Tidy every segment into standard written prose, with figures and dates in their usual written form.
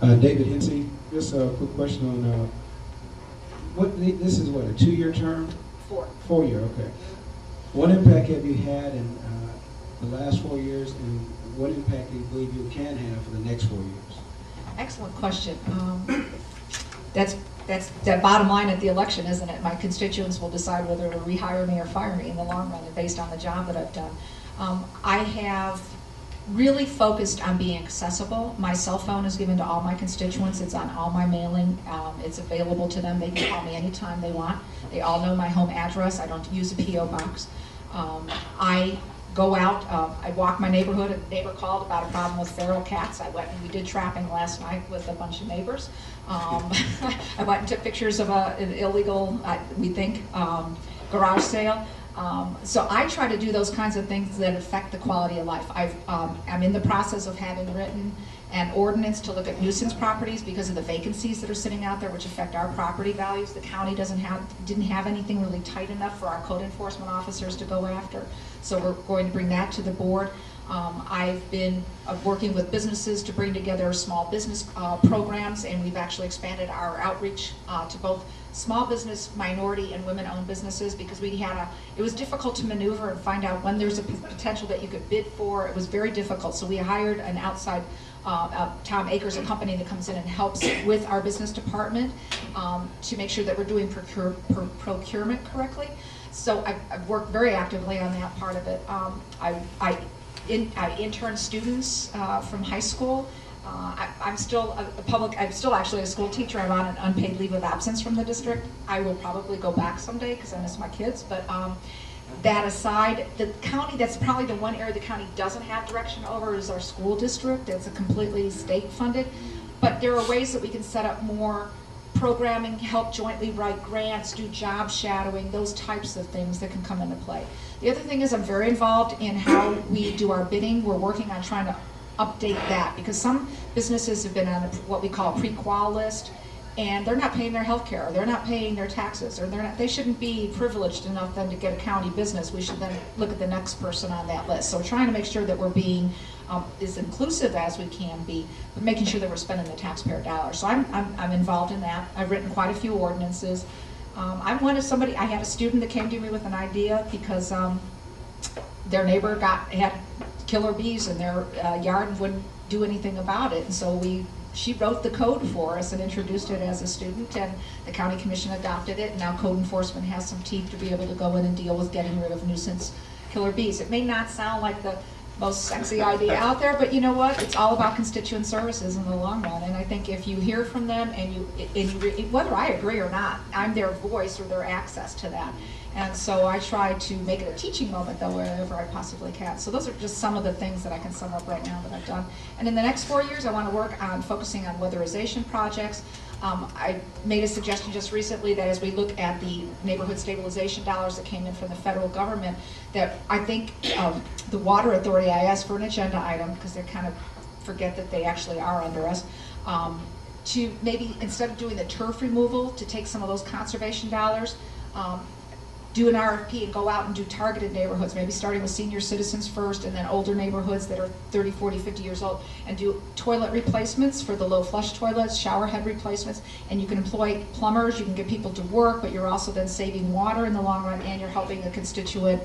David Hensey, just a quick question on this is what, a 2-year term? 4. 4-year, okay. What impact have you had in the last 4 years, and what impact do you believe you can have for the next 4 years? Excellent question. That's the bottom line at the election, isn't it? My constituents will decide whether to rehire me or fire me in the long run, based on the job that I've done. I have really focused on being accessible. My cell phone is given to all my constituents. It's on all my mailing. It's available to them. They can call me anytime they want. They all know my home address. I don't use a P.O. box. I go out, I walk my neighborhood. A neighbor called about a problem with feral cats. I went and we did trapping last night with a bunch of neighbors. I went and took pictures of an illegal, we think, garage sale. So I try to do those kinds of things that affect the quality of life. I'm in the process of having written an ordinance to look at nuisance properties because of the vacancies that are sitting out there, which affect our property values. The county didn't have anything really tight enough for our code enforcement officers to go after. So we're going to bring that to the board. I've been working with businesses to bring together small business programs, and we've actually expanded our outreach to both small business, minority, and women-owned businesses, because it was difficult to maneuver and find out when there's a potential that you could bid for. It was very difficult, so we hired an outside Tom Akers, a company that comes in and helps with our business department to make sure that we're doing procurement correctly. So I've worked very actively on that part of it. I intern students from high school. I'm still actually a school teacher. I'm on an unpaid leave of absence from the district. I will probably go back someday because I miss my kids, but that aside, the county, that's probably the one area the county doesn't have direction over, is our school district. It's a completely state funded, but there are ways that we can set up more programming, help jointly write grants, do job shadowing, those types of things that can come into play. The other thing is I'm very involved in how we do our bidding. We're working on trying to update that, because some businesses have been on what we call a pre-qual list, and they're not paying their health care, or they're not paying their taxes, or they shouldn't be privileged enough then to get a county business. We should then look at the next person on that list. So we're trying to make sure that we're being as inclusive as we can be, but making sure that we're spending the taxpayer dollars. So I'm involved in that. I've written quite a few ordinances. I had a student that came to me with an idea because their neighbor had killer bees in their yard and wouldn't do anything about it. And so she wrote the code for us and introduced it as a student, and the county commission adopted it, and now code enforcement has some teeth to be able to go in and deal with getting rid of nuisance killer bees. It may not sound like the most sexy idea out there, but you know what? It's all about constituent services in the long run, and I think if you hear from them and whether I agree or not, I'm their voice or their access to that. And so I try to make it a teaching moment, though, wherever I possibly can. So those are just some of the things that I can sum up right now that I've done. And in the next 4 years, I want to work on focusing on weatherization projects. I made a suggestion just recently that as we look at the neighborhood stabilization dollars that came in from the federal government, that I think the Water Authority, I asked for an agenda item, because they kind of forget that they actually are under us, to maybe, instead of doing the turf removal, to take some of those conservation dollars, do an RFP and go out and do targeted neighborhoods, maybe starting with senior citizens first, and then older neighborhoods that are 30, 40, 50 years old, and do toilet replacements for the low flush toilets, shower head replacements, and you can employ plumbers, you can get people to work, but you're also then saving water in the long run, and you're helping a constituent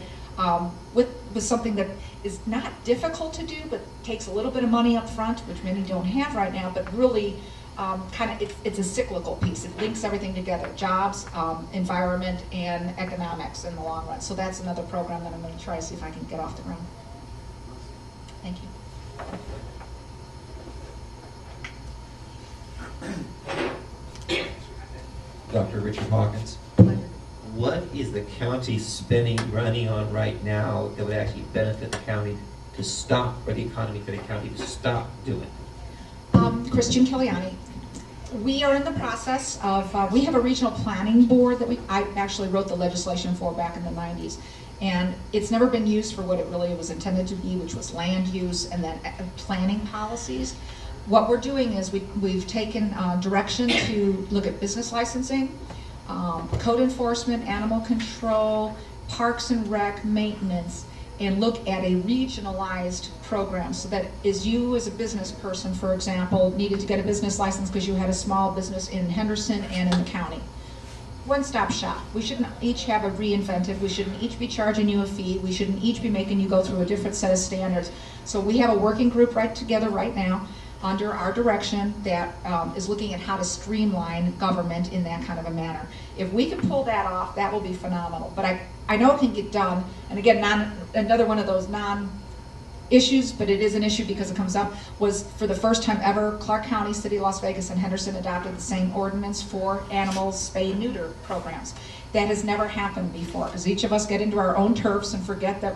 with something that is not difficult to do, but takes a little bit of money up front, which many don't have right now, but really it's a cyclical piece. It links everything together: jobs, environment, and economics in the long run. So that's another program that I'm going to try to see if I can get off the ground. Thank you. Dr. Richard Hawkins. What is the county spending money on right now that would actually benefit the county to stop, or the economy for the county to stop doing? Christian Kiliani. We are in the process of, we have a regional planning board that I actually wrote the legislation for back in the 90s. And it's never been used for what it really was intended to be, which was land use and then planning policies. What we're doing is we've taken direction to look at business licensing, code enforcement, animal control, parks and rec, maintenance, and look at a regionalized program, so that is you as a business person, for example, needed to get a business license because you had a small business in Henderson and in the county. One-stop shop. We shouldn't each have a reinventive. We shouldn't each be charging you a fee. We shouldn't each be making you go through a different set of standards. So we have a working group together right now under our direction that is looking at how to streamline government in that kind of a manner. If we can pull that off, that will be phenomenal. But I know it can get done. And again, another one of those non-issues, but it is an issue because it comes up, was for the first time ever, Clark County, City of Las Vegas, and Henderson adopted the same ordinance for animals spay-neuter programs. That has never happened before, because each of us get into our own turfs and forget that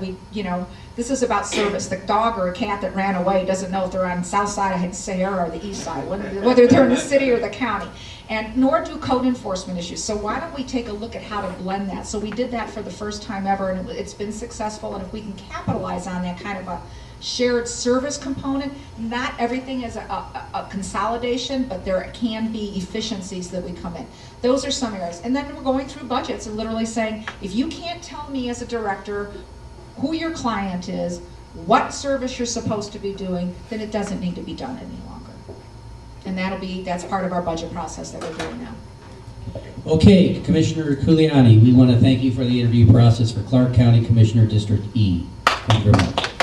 this is about service. The dog or a cat that ran away doesn't know if they're on the south side of Sahara or the east side, whether they're in the city or the county. And nor do code enforcement issues. So why don't we take a look at how to blend that? So we did that for the first time ever, and it's been successful. And if we can capitalize on that kind of a shared service component, not everything is a consolidation, but there can be efficiencies that we come in. Those are some areas. And then we're going through budgets and literally saying, if you can't tell me as a director who your client is, what service you're supposed to be doing, then it doesn't need to be done any longer. And that's part of our budget process that we're doing now. Okay, Commissioner Culiani, we want to thank you for the interview process for Clark County Commissioner District E. Thank you very much.